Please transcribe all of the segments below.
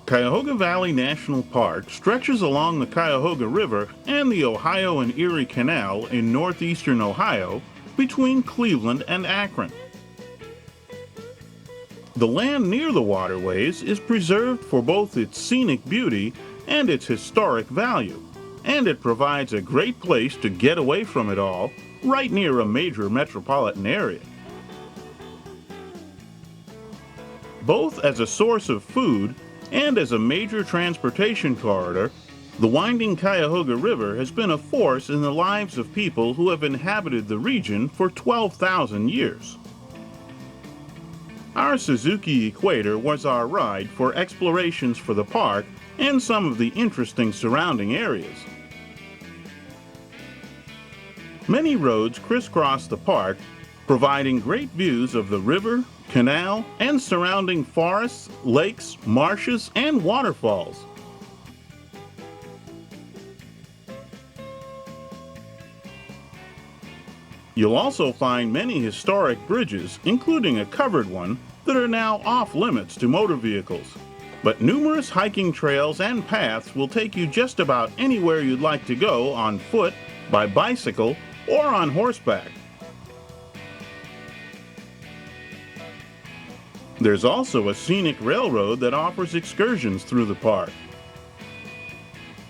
Cuyahoga Valley National Park stretches along the Cuyahoga River and the Ohio and Erie Canal in northeastern Ohio between Cleveland and Akron. The land near the waterways is preserved for both its scenic beauty and its historic value, and it provides a great place to get away from it all right near a major metropolitan area. Both as a source of food and as a major transportation corridor, the winding Cuyahoga River has been a force in the lives of people who have inhabited the region for 12,000 years. Our Suzuki Equator was our ride for explorations for the park and some of the interesting surrounding areas. Many roads crisscross the park, providing great views of the river, canal, and surrounding forests, lakes, marshes, and waterfalls. You'll also find many historic bridges, including a covered one, that are now off limits to motor vehicles. But numerous hiking trails and paths will take you just about anywhere you'd like to go on foot, by bicycle, or on horseback. There's also a scenic railroad that offers excursions through the park.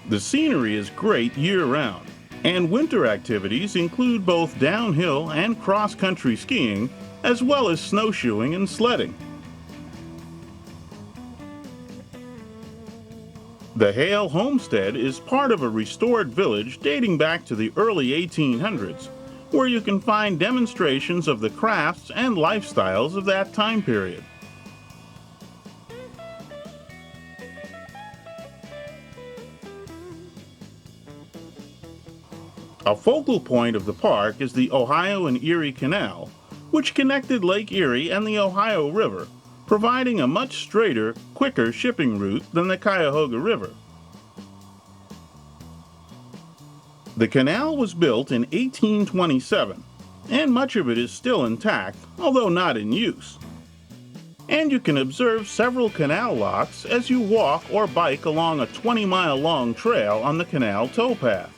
The scenery is great year-round, and winter activities include both downhill and cross-country skiing, as well as snowshoeing and sledding. The Hale Homestead is part of a restored village dating back to the early 1800s, where you can find demonstrations of the crafts and lifestyles of that time period. A focal point of the park is the Ohio and Erie Canal, which connected Lake Erie and the Ohio River, providing a much straighter, quicker shipping route than the Cuyahoga River. The canal was built in 1827, and much of it is still intact, although not in use. And you can observe several canal locks as you walk or bike along a 20-mile-long trail on the canal towpath.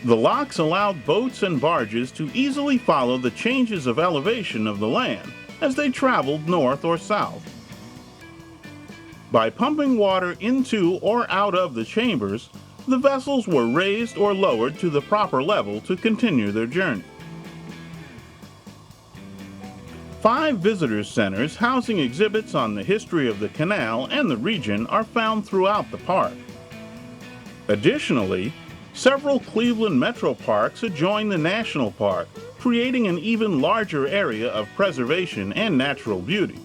The locks allowed boats and barges to easily follow the changes of elevation of the land as they traveled north or south. By pumping water into or out of the chambers, the vessels were raised or lowered to the proper level to continue their journey. 5 visitors centers housing exhibits on the history of the canal and the region are found throughout the park. Additionally, several Cleveland metro parks adjoin the national park, creating an even larger area of preservation and natural beauty.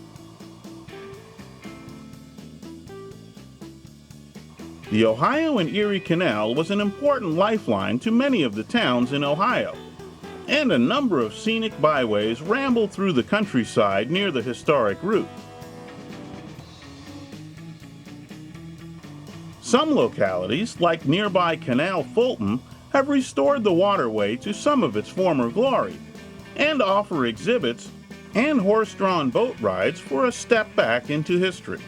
The Ohio and Erie Canal was an important lifeline to many of the towns in Ohio, and a number of scenic byways ramble through the countryside near the historic route. Some localities, like nearby Canal Fulton, have restored the waterway to some of its former glory, and offer exhibits and horse-drawn boat rides for a step back into history.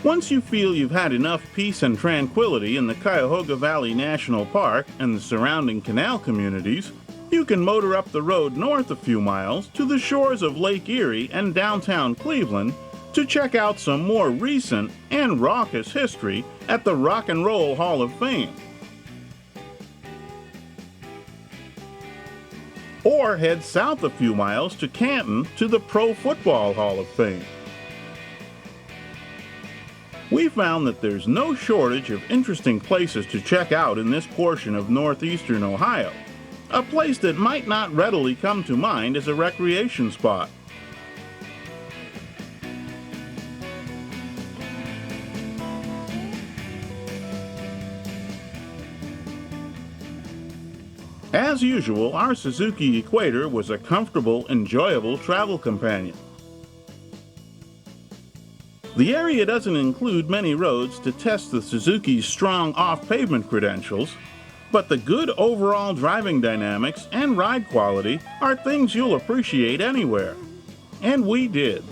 Once you feel you've had enough peace and tranquility in the Cuyahoga Valley National Park and the surrounding canal communities, you can motor up the road north a few miles to the shores of Lake Erie and downtown Cleveland to check out some more recent and raucous history at the Rock and Roll Hall of Fame. Or head south a few miles to Canton to the Pro Football Hall of Fame. We found that there's no shortage of interesting places to check out in this portion of northeastern Ohio, a place that might not readily come to mind as a recreation spot. As usual, our Suzuki Equator was a comfortable, enjoyable travel companion. The area doesn't include many roads to test the Suzuki's strong off-pavement credentials, But the good overall driving dynamics and ride quality are things you'll appreciate anywhere. And we did.